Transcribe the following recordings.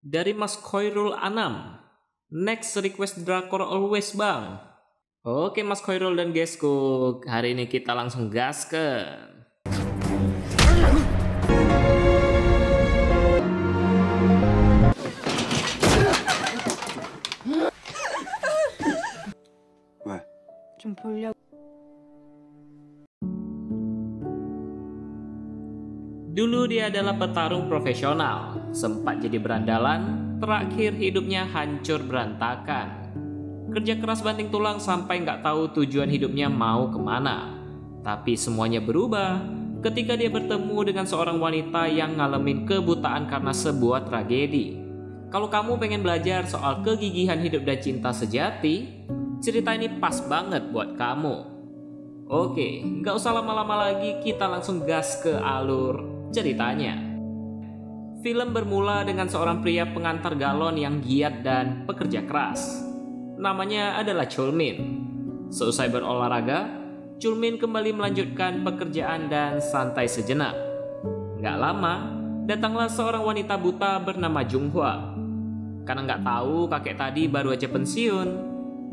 Dari Mas Khairul Anam. Next request drakor always bang. Oke Mas Khairul dan guysku, hari ini kita langsung gaskan. 좀 보려고. Dulu dia adalah petarung profesional, sempat jadi berandalan, terakhir hidupnya hancur berantakan. Kerja keras banting tulang sampai nggak tahu tujuan hidupnya mau kemana. Tapi semuanya berubah ketika dia bertemu dengan seorang wanita yang ngalamin kebutaan karena sebuah tragedi. Kalau kamu pengen belajar soal kegigihan hidup dan cinta sejati, cerita ini pas banget buat kamu. Oke, nggak usah lama-lama lagi, kita langsung gas ke alur ceritanya. Film bermula dengan seorang pria pengantar galon yang giat dan pekerja keras. Namanya adalah Chulmin. Seusai berolahraga, Chulmin kembali melanjutkan pekerjaan dan santai sejenak. Nggak lama, datanglah seorang wanita buta bernama Junghwa. Karena nggak tahu kakek tadi baru aja pensiun,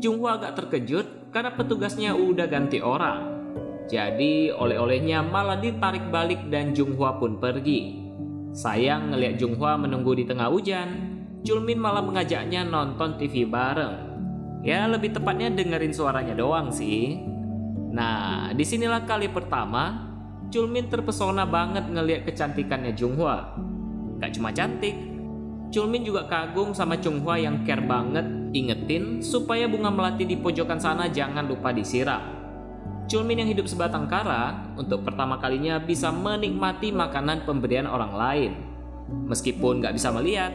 Junghwa agak terkejut karena petugasnya udah ganti orang. Jadi oleh-olehnya malah ditarik balik dan Junghwa pun pergi. Sayang ngelihat Junghwa menunggu di tengah hujan, Chulmin malah mengajaknya nonton TV bareng. Ya lebih tepatnya dengerin suaranya doang sih. Nah disinilah kali pertama Chulmin terpesona banget ngelihat kecantikannya Junghwa. Gak cuma cantik, Chulmin juga kagum sama Junghwa yang care banget ingetin supaya bunga melati di pojokan sana jangan lupa disiram. Chulmin yang hidup sebatang kara untuk pertama kalinya bisa menikmati makanan pemberian orang lain. Meskipun gak bisa melihat,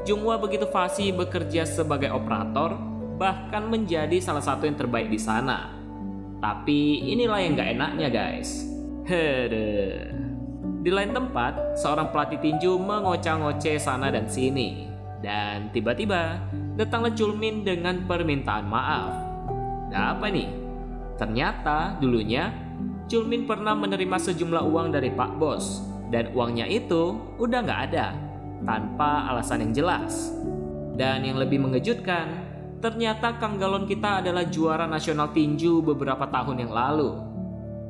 Junghwa begitu fasih bekerja sebagai operator, bahkan menjadi salah satu yang terbaik di sana. Tapi inilah yang gak enaknya guys. Di lain tempat, seorang pelatih tinju mengoceh-ngoceh sana dan sini. Dan tiba-tiba datanglah Chulmin dengan permintaan maaf. Nah apa nih? Ternyata dulunya Chulmin pernah menerima sejumlah uang dari Pak Bos. Dan uangnya itu udah gak ada, tanpa alasan yang jelas. Dan yang lebih mengejutkan, ternyata Kang Galon kita adalah juara nasional tinju beberapa tahun yang lalu.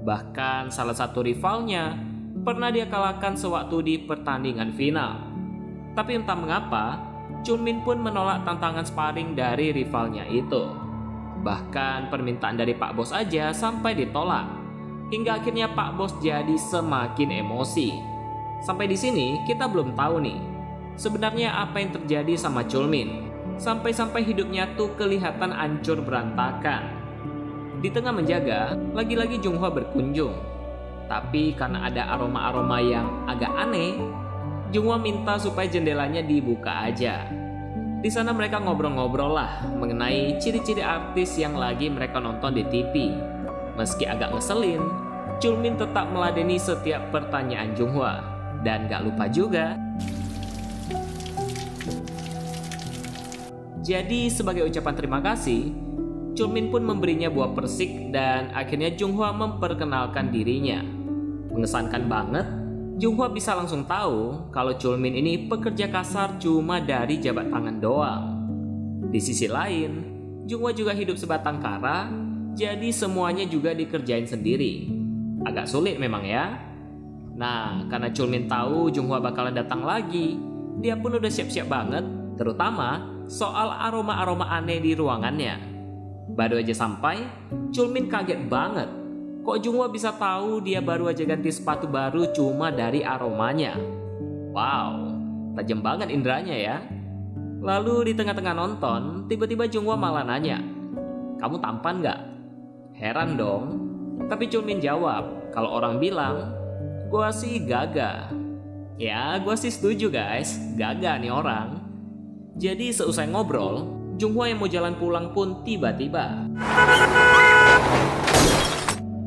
Bahkan salah satu rivalnya pernah dia kalahkan sewaktu di pertandingan final. Tapi entah mengapa, Chulmin pun menolak tantangan sparring dari rivalnya itu. Bahkan permintaan dari Pak Bos aja sampai ditolak. Hingga akhirnya Pak Bos jadi semakin emosi. Sampai di sini kita belum tahu nih, sebenarnya apa yang terjadi sama Chulmin. Sampai-sampai hidupnya tuh kelihatan hancur berantakan. Di tengah menjaga, lagi-lagi Junghwa berkunjung. Tapi karena ada aroma-aroma yang agak aneh, Junghwa minta supaya jendelanya dibuka aja. Di sana mereka ngobrol-ngobrol lah mengenai ciri-ciri artis yang lagi mereka nonton di TV. Meski agak ngeselin, Chulmin tetap meladeni setiap pertanyaan Junghwa. Dan gak lupa juga, jadi sebagai ucapan terima kasih, Chulmin pun memberinya buah persik dan akhirnya Junghwa memperkenalkan dirinya. Mengesankan banget, Junghwa bisa langsung tahu kalau Chulmin ini pekerja kasar cuma dari jabat tangan doang. Di sisi lain, Junghwa juga hidup sebatang kara, jadi semuanya juga dikerjain sendiri. Agak sulit memang ya. Nah, karena Chulmin tahu Junghwa bakalan datang lagi, dia pun udah siap-siap banget, terutama soal aroma-aroma aneh di ruangannya. Baru aja sampai, Chulmin kaget banget. Kok Junghwa bisa tahu dia baru aja ganti sepatu baru cuma dari aromanya? Wow, tajam banget inderanya ya. Lalu di tengah-tengah nonton, tiba-tiba Junghwa malah nanya, "Kamu tampan gak?" Heran dong. Tapi Chulmin jawab, kalau orang bilang, "Gua sih gagah." Ya, gua sih setuju guys, gagah nih orang. Jadi seusai ngobrol, Junghwa yang mau jalan pulang pun tiba-tiba.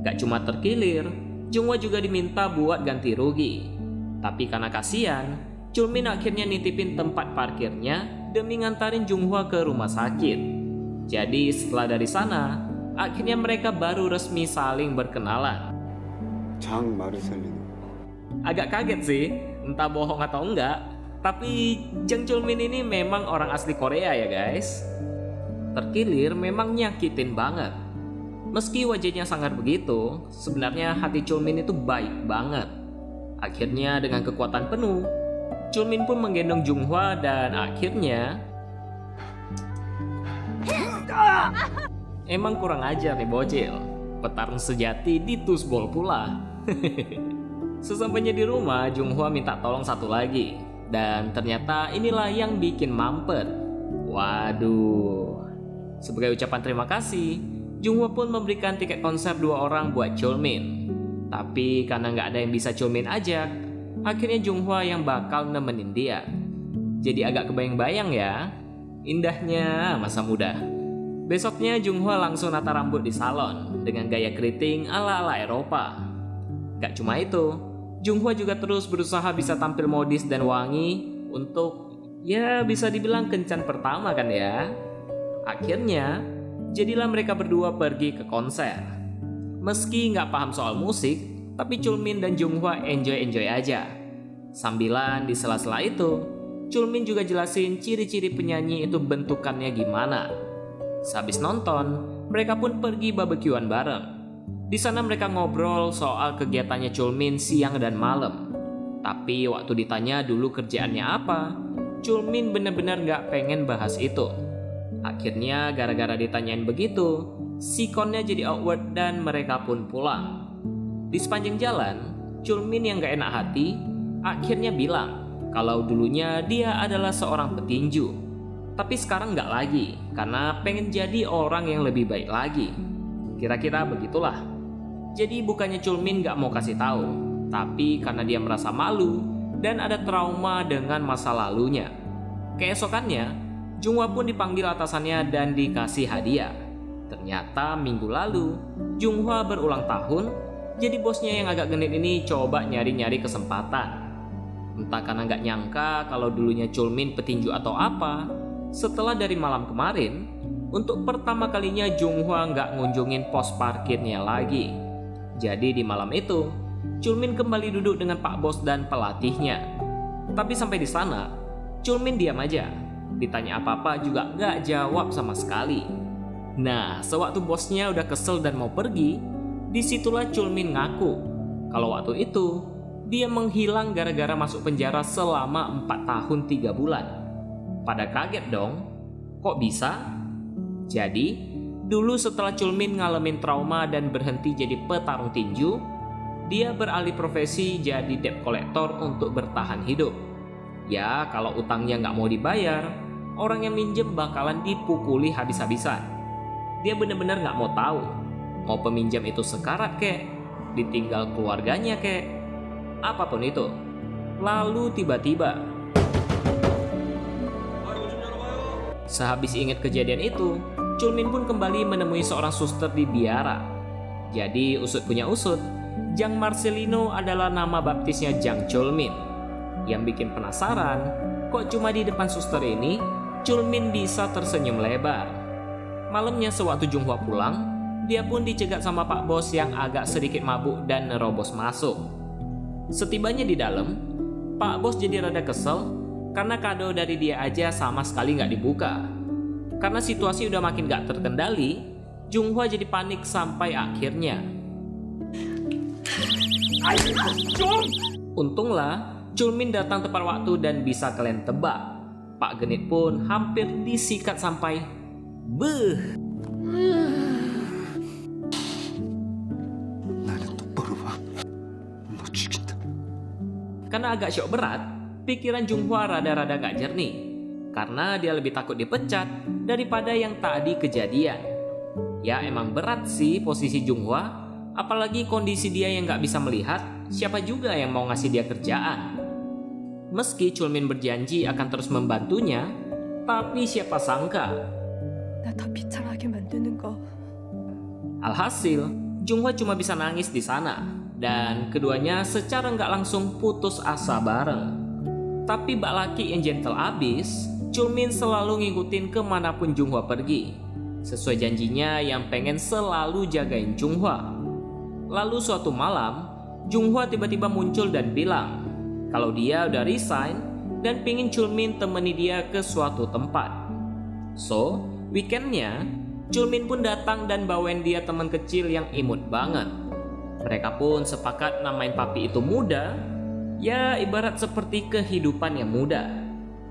Gak cuma terkilir, Junghwa juga diminta buat ganti rugi. Tapi karena kasihan, Chulmin akhirnya nitipin tempat parkirnya demi ngantarin Junghwa ke rumah sakit. Jadi setelah dari sana, akhirnya mereka baru resmi saling berkenalan. 장 말을 살리는. Agak kaget sih, entah bohong atau enggak. Tapi Jang Chulmin ini memang orang asli Korea ya guys. Terkilir memang nyakitin banget. Meski wajahnya sangar begitu, sebenarnya hati Chulmin itu baik banget. Akhirnya dengan kekuatan penuh, Chulmin pun menggendong Junghwa dan akhirnya... Emang kurang ajar nih bocil, petarung sejati ditusbol pula. Sesampainya di rumah, Junghwa minta tolong satu lagi. Dan ternyata inilah yang bikin mampet. Waduh. Sebagai ucapan terima kasih, Junghwa pun memberikan tiket konser 2 orang buat Chulmin. Tapi karena nggak ada yang bisa Chulmin ajak, akhirnya Junghwa yang bakal nemenin dia. Jadi agak kebayang-bayang ya, indahnya masa muda. Besoknya Junghwa langsung nata rambut di salon dengan gaya keriting ala-ala Eropa. Gak cuma itu, Junghwa juga terus berusaha bisa tampil modis dan wangi untuk, ya bisa dibilang kencan pertama kan ya. Akhirnya, jadilah mereka berdua pergi ke konser. Meski nggak paham soal musik, tapi Chulmin dan Junghwa enjoy-enjoy aja. Sambilan di sela-sela itu, Chulmin juga jelasin ciri-ciri penyanyi itu bentukannya gimana. Sehabis nonton, mereka pun pergi barbekyuan bareng. Di sana mereka ngobrol soal kegiatannya Chulmin siang dan malam. Tapi waktu ditanya dulu kerjaannya apa, Chulmin bener-bener gak pengen bahas itu. Akhirnya gara-gara ditanyain begitu, sikonnya jadi awkward dan mereka pun pulang. Di sepanjang jalan, Chulmin yang gak enak hati akhirnya bilang kalau dulunya dia adalah seorang petinju. Tapi sekarang gak lagi, karena pengen jadi orang yang lebih baik lagi. Kira-kira begitulah. Jadi bukannya Chulmin gak mau kasih tahu, tapi karena dia merasa malu dan ada trauma dengan masa lalunya. Keesokannya, Junghwa pun dipanggil atasannya dan dikasih hadiah. Ternyata minggu lalu, Junghwa berulang tahun, jadi bosnya yang agak genit ini coba nyari-nyari kesempatan. Entah karena gak nyangka kalau dulunya Chulmin petinju atau apa, setelah dari malam kemarin, untuk pertama kalinya Junghwa gak ngunjungin pos parkirnya lagi. Jadi di malam itu, Chulmin kembali duduk dengan Pak Bos dan pelatihnya. Tapi sampai di sana, Chulmin diam aja. Ditanya apa-apa juga gak jawab sama sekali. Nah, sewaktu bosnya udah kesel dan mau pergi, disitulah Chulmin ngaku kalau waktu itu dia menghilang gara-gara masuk penjara selama 4 tahun 3 bulan. Pada kaget dong, kok bisa? Jadi, dulu setelah Chulmin ngalamin trauma dan berhenti jadi petarung tinju, dia beralih profesi jadi debt collector untuk bertahan hidup. Ya, kalau utangnya nggak mau dibayar, orang yang minjem bakalan dipukuli habis-habisan. Dia bener-bener nggak mau tahu, mau peminjam itu sekarat kek, ditinggal keluarganya kek, apapun itu. Lalu tiba-tiba, sehabis ingat kejadian itu, Chulmin pun kembali menemui seorang suster di biara. Jadi usut punya usut, Jang Marcelino adalah nama baptisnya Jang Chulmin. Yang bikin penasaran, kok cuma di depan suster ini, Chulmin bisa tersenyum lebar. Malamnya sewaktu Junghwa pulang, dia pun dicegat sama Pak Bos yang agak sedikit mabuk dan nerobos masuk. Setibanya di dalam, Pak Bos jadi rada kesel karena kado dari dia aja sama sekali nggak dibuka. Karena situasi udah makin gak terkendali, Junghwa jadi panik sampai akhirnya. Untunglah, Chulmin datang tepat waktu dan bisa kalian tebak. Pak Genit pun hampir disikat sampai beuh. Karena agak syok berat, pikiran Junghwa rada-rada gak jernih. Karena dia lebih takut dipecat daripada yang tadi kejadian. Ya emang berat sih posisi Junghwa, apalagi kondisi dia yang gak bisa melihat, siapa juga yang mau ngasih dia kerjaan. Meski Chulmin berjanji akan terus membantunya, tapi siapa sangka alhasil, Junghwa cuma bisa nangis di sana. Dan keduanya secara gak langsung putus asa bareng. Tapi bak laki yang gentle abis, Chulmin selalu ngikutin kemanapun Junghwa pergi. Sesuai janjinya yang pengen selalu jagain Junghwa. Lalu suatu malam, Junghwa tiba-tiba muncul dan bilang kalau dia udah resign dan pingin Chulmin temani dia ke suatu tempat. So, weekendnya, Chulmin pun datang dan bawain dia teman kecil yang imut banget. Mereka pun sepakat namain papi itu Muda, ya ibarat seperti kehidupan yang muda.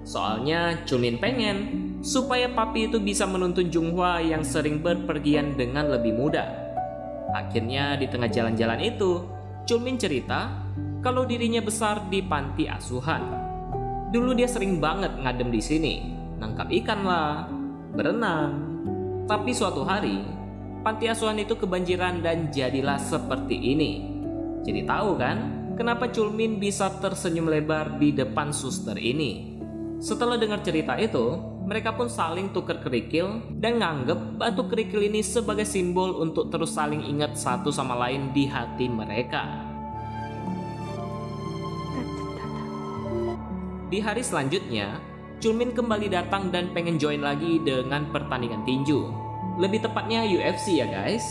Soalnya Chulmin pengen supaya papi itu bisa menuntun Junghwa yang sering berpergian dengan lebih muda. Akhirnya di tengah jalan-jalan itu, Chulmin cerita kalau dirinya besar di panti asuhan. Dulu dia sering banget ngadem di sini, nangkap ikan lah, berenang. Tapi suatu hari, panti asuhan itu kebanjiran dan jadilah seperti ini. Jadi tahu kan, kenapa Chulmin bisa tersenyum lebar di depan suster ini? Setelah dengar cerita itu, mereka pun saling tukar kerikil dan nganggep batu kerikil ini sebagai simbol untuk terus saling ingat satu sama lain di hati mereka. Di hari selanjutnya, Chulmin kembali datang dan pengen join lagi dengan pertandingan tinju. Lebih tepatnya UFC ya guys.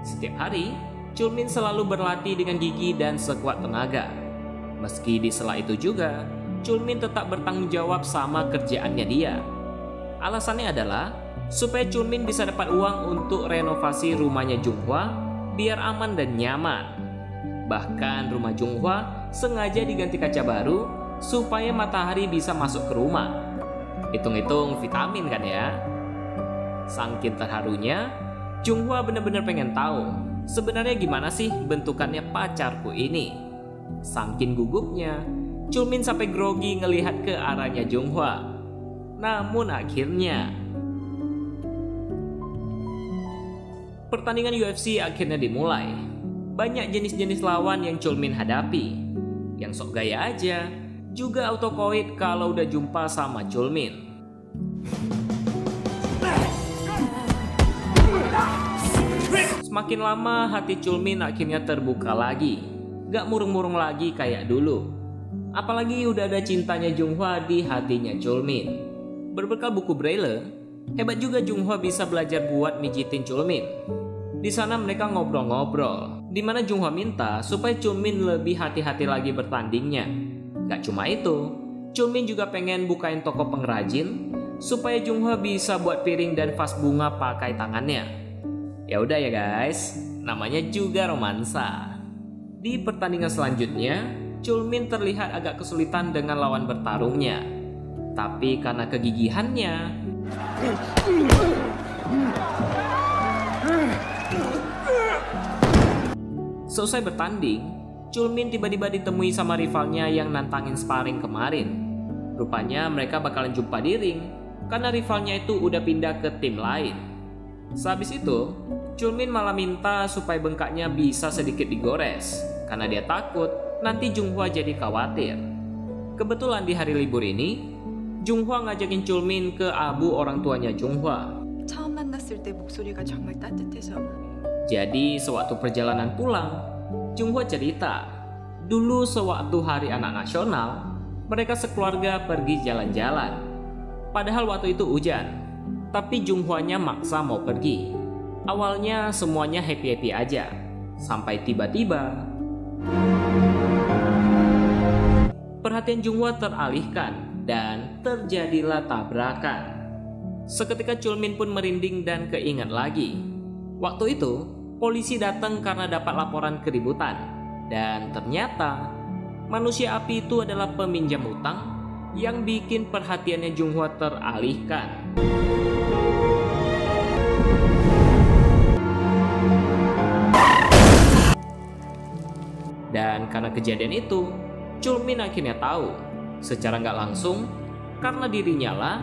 Setiap hari, Chulmin selalu berlatih dengan gigi dan sekuat tenaga. Meski di sela itu juga, Chulmin tetap bertanggung jawab sama kerjaannya dia. Alasannya adalah supaya Chulmin bisa dapat uang untuk renovasi rumahnya Junghwa biar aman dan nyaman. Bahkan rumah Junghwa sengaja diganti kaca baru supaya matahari bisa masuk ke rumah. Hitung-hitung vitamin kan ya. Saking terharunya, Junghwa benar-benar pengen tahu sebenarnya gimana sih bentukannya pacarku ini. Saking gugupnya, Chulmin sampai grogi ngelihat ke arahnya Junghwa. Namun akhirnya, pertandingan UFC akhirnya dimulai. Banyak jenis-jenis lawan yang Chulmin hadapi. Yang sok gaya aja, juga autokoid kalau udah jumpa sama Chulmin. Semakin lama hati Chulmin akhirnya terbuka lagi. Gak murung-murung lagi kayak dulu. Apalagi udah ada cintanya Junghwa di hatinya Chulmin. Berbekal buku Braille, hebat juga Junghwa bisa belajar buat mijitin Chulmin. Di sana mereka ngobrol-ngobrol, di mana Junghwa minta supaya Chulmin lebih hati-hati lagi bertandingnya. Gak cuma itu, Chulmin juga pengen bukain toko pengrajin supaya Junghwa bisa buat piring dan vas bunga pakai tangannya. Ya udah ya guys, namanya juga romansa. Di pertandingan selanjutnya, Chulmin terlihat agak kesulitan dengan lawan bertarungnya. Tapi karena kegigihannya, selesai bertanding, Chulmin tiba-tiba ditemui sama rivalnya yang nantangin sparring kemarin. Rupanya mereka bakalan jumpa di ring karena rivalnya itu udah pindah ke tim lain. Sehabis itu, Chulmin malah minta supaya bengkaknya bisa sedikit digores karena dia takut nanti Junghwa jadi khawatir. Kebetulan di hari libur ini, Junghwa ngajakin Chulmin ke abu orang tuanya Junghwa. 처음 만났을 때 목소리가 정말 따뜻해서. Jadi sewaktu perjalanan pulang, Junghwa cerita, dulu sewaktu hari anak nasional, mereka sekeluarga pergi jalan-jalan. Padahal waktu itu hujan, tapi Junghwanya maksa mau pergi. Awalnya semuanya happy-happy aja, sampai tiba-tiba perhatian Junghwa teralihkan dan terjadilah tabrakan. Seketika Chulmin pun merinding dan keingat lagi. Waktu itu, polisi datang karena dapat laporan keributan. Dan ternyata, manusia api itu adalah peminjam utang yang bikin perhatiannya Junghwa teralihkan. Dan karena kejadian itu, Chulmin akhirnya tahu secara nggak langsung karena dirinya lah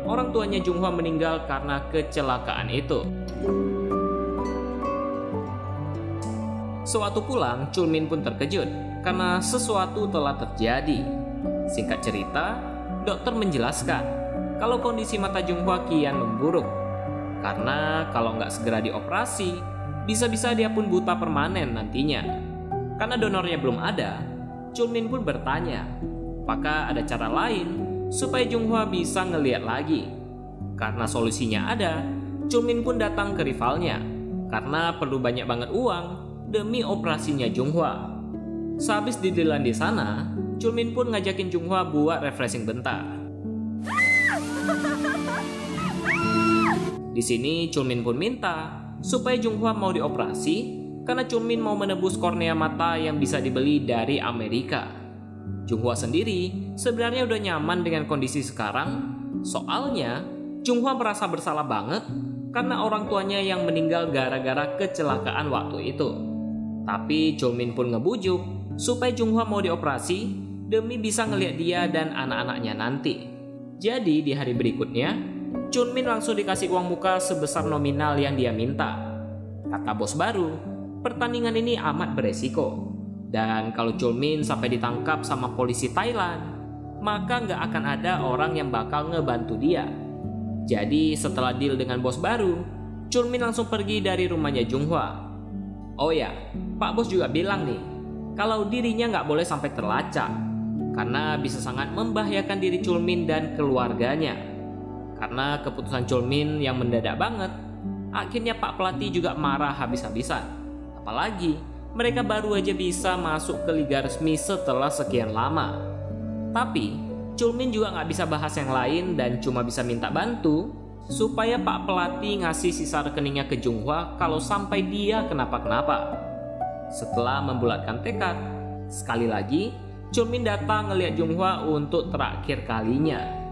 orang tuanya Junghwa meninggal karena kecelakaan itu. Sewaktu pulang, Chulmin pun terkejut karena sesuatu telah terjadi. Singkat cerita, dokter menjelaskan kalau kondisi mata Junghwa kian memburuk. Karena kalau nggak segera dioperasi, bisa-bisa dia pun buta permanen nantinya. Karena donornya belum ada, Chulmin pun bertanya, apakah ada cara lain supaya Junghwa bisa ngelihat lagi? Karena solusinya ada, Chulmin pun datang ke rivalnya karena perlu banyak banget uang demi operasinya Junghwa. Sehabis didilan di sana, Chulmin pun ngajakin Junghwa buat refreshing bentar. Di sini Chulmin pun minta supaya Junghwa mau dioperasi karena Chulmin mau menebus kornea mata yang bisa dibeli dari Amerika. Junghwa sendiri sebenarnya udah nyaman dengan kondisi sekarang. Soalnya Junghwa merasa bersalah banget karena orang tuanya yang meninggal gara-gara kecelakaan waktu itu. Tapi Chulmin pun ngebujuk supaya Junghwa mau dioperasi demi bisa ngelihat dia dan anak-anaknya nanti. Jadi di hari berikutnya Chulmin langsung dikasih uang muka sebesar nominal yang dia minta. Kata bos baru, pertandingan ini amat beresiko. Dan kalau Chulmin sampai ditangkap sama polisi Thailand, maka nggak akan ada orang yang bakal ngebantu dia. Jadi setelah deal dengan bos baru, Chulmin langsung pergi dari rumahnya Junghwa. Oh ya, Pak Bos juga bilang nih, kalau dirinya nggak boleh sampai terlacak, karena bisa sangat membahayakan diri Chulmin dan keluarganya. Karena keputusan Chulmin yang mendadak banget, akhirnya Pak Pelatih juga marah habis-habisan. Apalagi mereka baru aja bisa masuk ke liga resmi setelah sekian lama. Tapi Chulmin juga nggak bisa bahas yang lain dan cuma bisa minta bantu supaya Pak Pelatih ngasih sisa rekeningnya ke Junghwa kalau sampai dia kenapa-kenapa. Setelah membulatkan tekad, sekali lagi Chulmin datang ngeliat Junghwa untuk terakhir kalinya.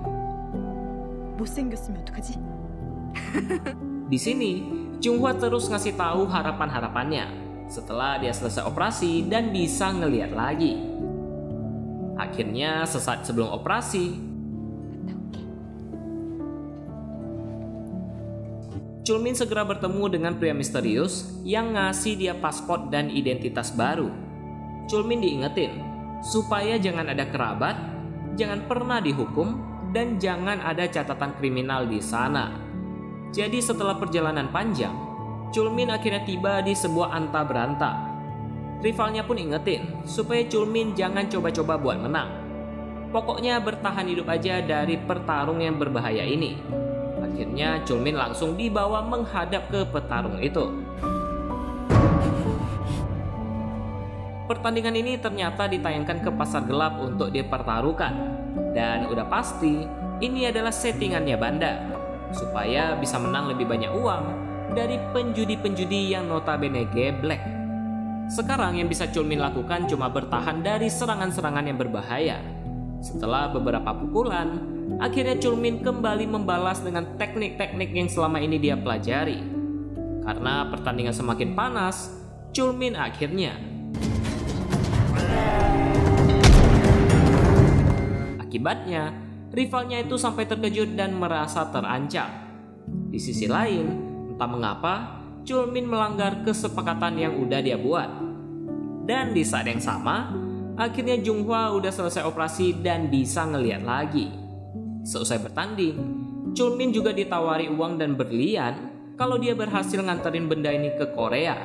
못생겼으면 어떡하지? Di sini, Junghwa terus ngasih tahu harapan-harapannya setelah dia selesai operasi dan bisa ngeliat lagi. Akhirnya, sesaat sebelum operasi, Chulmin segera bertemu dengan pria misterius yang ngasih dia paspor dan identitas baru. Chulmin diingetin supaya jangan ada kerabat, jangan pernah dihukum, dan jangan ada catatan kriminal di sana. Jadi setelah perjalanan panjang, Chulmin akhirnya tiba di sebuah anta beranta. Rivalnya pun ingetin supaya Chulmin jangan coba-coba buat menang. Pokoknya bertahan hidup aja dari pertarung yang berbahaya ini. Akhirnya Chulmin langsung dibawa menghadap ke petarung itu. Pertandingan ini ternyata ditayangkan ke pasar gelap untuk dipertaruhkan. Dan udah pasti ini adalah settingannya Banda supaya bisa menang lebih banyak uang dari penjudi-penjudi yang notabene geblek. Sekarang yang bisa Chulmin lakukan cuma bertahan dari serangan-serangan yang berbahaya. Setelah beberapa pukulan, akhirnya Chulmin kembali membalas dengan teknik-teknik yang selama ini dia pelajari. Karena pertandingan semakin panas, Chulmin akhirnya akibatnya, rivalnya itu sampai terkejut dan merasa terancam. Di sisi lain, entah mengapa, Chulmin melanggar kesepakatan yang udah dia buat. Dan di saat yang sama, akhirnya Junghwa udah selesai operasi dan bisa ngeliat lagi. Seusai bertanding, Chulmin juga ditawari uang dan berlian kalau dia berhasil nganterin benda ini ke Korea.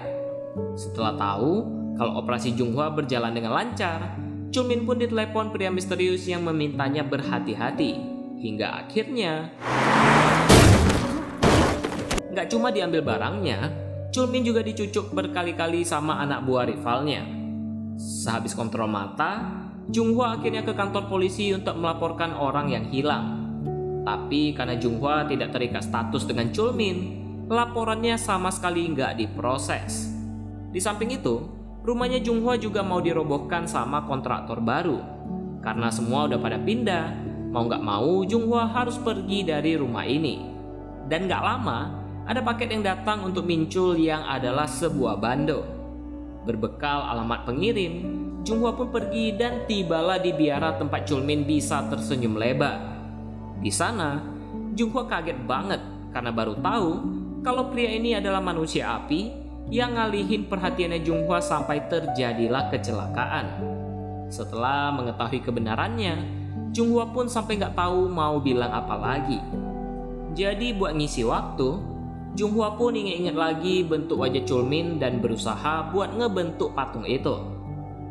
Setelah tahu kalau operasi Junghwa berjalan dengan lancar, Chulmin pun ditelepon pria misterius yang memintanya berhati-hati. Hingga akhirnya nggak cuma diambil barangnya, Chulmin juga dicucuk berkali-kali sama anak buah rivalnya. Sehabis kontrol mata, Junghwa akhirnya ke kantor polisi untuk melaporkan orang yang hilang. Tapi karena Junghwa tidak terikat status dengan Chulmin, laporannya sama sekali nggak diproses. Di samping itu, rumahnya Junghwa juga mau dirobohkan sama kontraktor baru. Karena semua udah pada pindah, mau nggak mau Junghwa harus pergi dari rumah ini. Dan nggak lama, ada paket yang datang untuk Mincul yang adalah sebuah bando. Berbekal alamat pengirim, Junghwa pun pergi dan tibalah di biara tempat Chulmin bisa tersenyum lebar. Di sana, Junghwa kaget banget karena baru tahu kalau pria ini adalah manusia api yang ngalihin perhatiannya Junghwa sampai terjadilah kecelakaan. Setelah mengetahui kebenarannya, Junghwa pun sampai nggak tahu mau bilang apa lagi. Jadi buat ngisi waktu, Junghwa pun inget-inget lagi bentuk wajah Chulmin dan berusaha buat ngebentuk patung itu.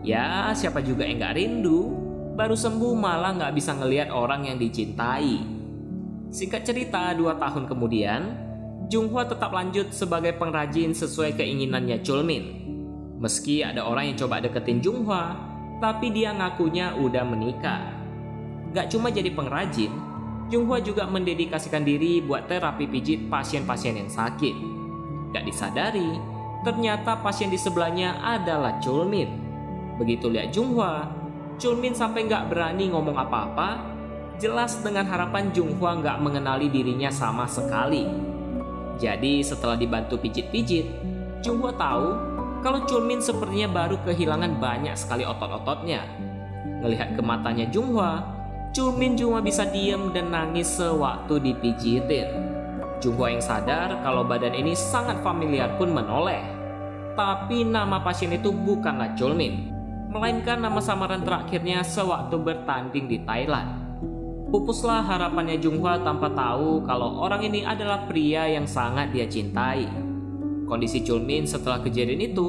Ya, siapa juga yang nggak rindu, baru sembuh malah nggak bisa ngelihat orang yang dicintai. Singkat cerita, 2 tahun kemudian, Junghwa tetap lanjut sebagai pengrajin sesuai keinginannya Chulmin. Meski ada orang yang coba deketin Junghwa, tapi dia ngakunya udah menikah. Gak cuma jadi pengrajin, Junghwa juga mendedikasikan diri buat terapi pijit pasien-pasien yang sakit. Gak disadari, ternyata pasien di sebelahnya adalah Chulmin. Begitu lihat Junghwa, Chulmin sampai gak berani ngomong apa-apa, jelas dengan harapan Junghwa gak mengenali dirinya sama sekali. Jadi setelah dibantu pijit-pijit, Junghwa tahu kalau Chulmin sepertinya baru kehilangan banyak sekali otot-ototnya. Ngelihat ke matanya Junghwa, Chulmin cuma bisa diem dan nangis sewaktu dipijitin. Junghwa yang sadar kalau badan ini sangat familiar pun menoleh. Tapi nama pasien itu bukanlah Chulmin, melainkan nama samaran terakhirnya sewaktu bertanding di Thailand. Pupuslah harapannya Junghwa tanpa tahu kalau orang ini adalah pria yang sangat dia cintai. Kondisi Chulmin setelah kejadian itu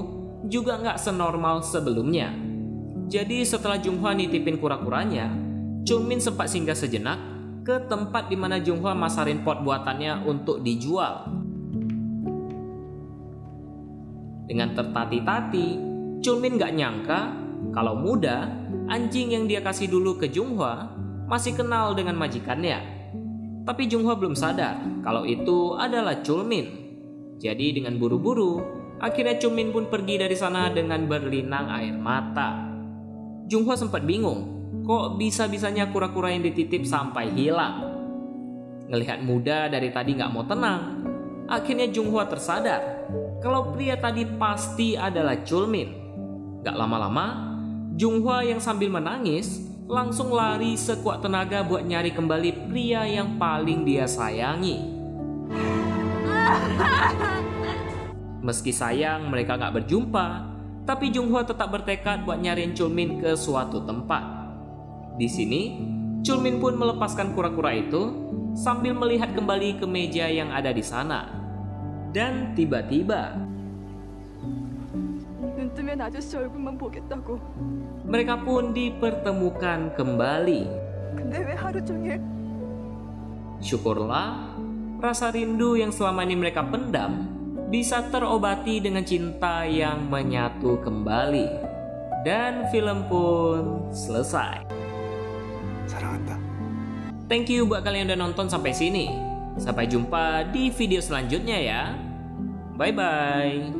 juga nggak senormal sebelumnya. Jadi setelah Junghwa nitipin kura-kuranya, Chulmin sempat singgah sejenak ke tempat di mana Junghwa masarin pot buatannya untuk dijual. Dengan tertati-tati, Chulmin gak nyangka kalau Muda, anjing yang dia kasih dulu ke Junghwa, masih kenal dengan majikannya. Tapi Junghwa belum sadar kalau itu adalah Chulmin. Jadi dengan buru-buru, akhirnya Chulmin pun pergi dari sana dengan berlinang air mata. Junghwa sempat bingung, kok bisa-bisanya kura-kura yang dititip sampai hilang. Ngelihat Muda dari tadi gak mau tenang, akhirnya Junghwa tersadar kalau pria tadi pasti adalah Chulmin. Gak lama-lama, Junghwa yang sambil menangis langsung lari sekuat tenaga buat nyari kembali pria yang paling dia sayangi. Meski sayang mereka gak berjumpa, tapi Junghwa tetap bertekad buat nyariin Chulmin ke suatu tempat. Di sini, Chulmin pun melepaskan kura-kura itu sambil melihat kembali ke meja yang ada di sana. Dan tiba-tiba, mereka pun dipertemukan kembali. Syukurlah, rasa rindu yang selama ini mereka pendam bisa terobati dengan cinta yang menyatu kembali. Dan film pun selesai. Thank you buat kalian yang udah nonton sampai sini. Sampai jumpa di video selanjutnya ya. Bye bye.